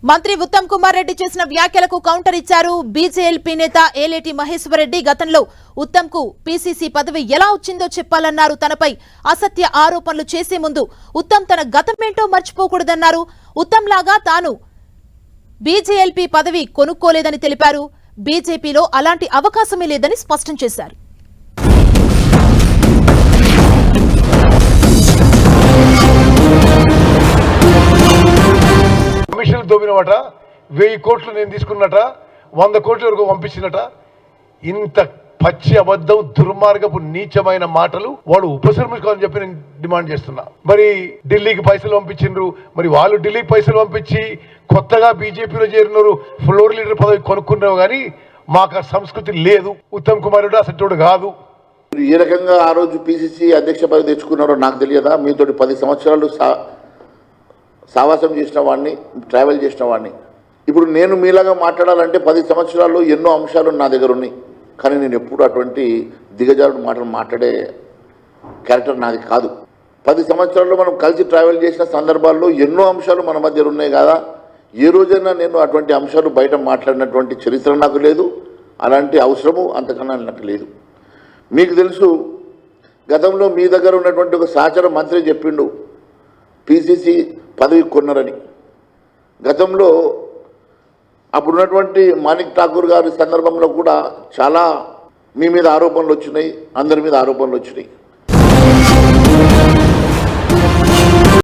మంత్రి ఉత్తమ్ కుమార్ రెడ్డి చేసిన వ్యాఖ్యలకు కౌంటర్ ఇచ్చారు బీజేఎల్పీ నేత ఏలేటి మహేశ్వర్ రెడ్డి. గతంలో ఉత్తమ్ కు పీసీసీ పదవి ఎలా వచ్చిందో చెప్పాలన్నారు. తనపై అసత్య ఆరోపణలు చేసే ముందు ఉత్తమ్ తన గతమేంటో మర్చిపోకూడదన్నారు. ఉత్తమ్ లాగా తాను బీజేఎల్పీ పదవి కొనుక్కోలేదని తెలిపారు. బీజేపీలో అలాంటి అవకాశమే లేదని స్పష్టం చేశారు. కమిషన్లు దోమినమాట, 1000 కోట్లు నేను తీసుకున్నట, 100 కోట్ల వరకు పంపించినట. ఇంత పచ్చి అబద్ధం, దుర్మార్గపు నీచమైన మాటలు వాడు ఉపసంహరించుకోవాలని చెప్పి నేను డిమాండ్ చేస్తున్నా. మరి ఢిల్లీకి పైసలు పంపించిండ్రు, మరి వాళ్ళు ఢిల్లీకి పైసలు పంపించి కొత్తగా బీజేపీలో చేరినారు, ఫ్లోర్ లీడర్ పదవి కొనుక్కున్నావు. కానీ మాకు ఆ సంస్కృతి లేదు. ఉత్తమ్ కుమార్ రెడ్డి అసలు కాదు. ఏ రకంగా ఆ రోజు పీసీసీ అధ్యక్ష పదవి తెచ్చుకున్నారో నాకు తెలియదా? మీతోటి 10 సంవత్సరాలు సావాసం చేసిన వాడిని, ట్రావెల్ చేసిన వాడిని. ఇప్పుడు నేను మీలాగా మాట్లాడాలంటే 10 సంవత్సరాల్లో ఎన్నో అంశాలు నా దగ్గర ఉన్నాయి. కానీ నేను ఎప్పుడు అటువంటి దిగజారుడు మాటలు మాట్లాడే క్యారెక్టర్ నాది కాదు. 10 సంవత్సరాల్లో మనం కలిసి ట్రావెల్ చేసిన సందర్భాల్లో ఎన్నో అంశాలు మన మధ్య ఉన్నాయి కదా. ఏ రోజైనా నేను అటువంటి అంశాలు బయట మాట్లాడినటువంటి చరిత్ర నాకు లేదు. అలాంటి అవసరము అంతకన్నా నాకు లేదు. మీకు తెలుసు, గతంలో మీ దగ్గర ఉన్నటువంటి ఒక సహచర మంత్రి చెప్పిండు పీసీసీ పదవి కొన్నారని. గతంలో అప్పుడున్నటువంటి మాణిక్ ఠాకూర్ గారి సందర్భంలో కూడా చాలా మీ మీద ఆరోపణలు వచ్చినాయి, అందరి మీద ఆరోపణలు వచ్చినాయి.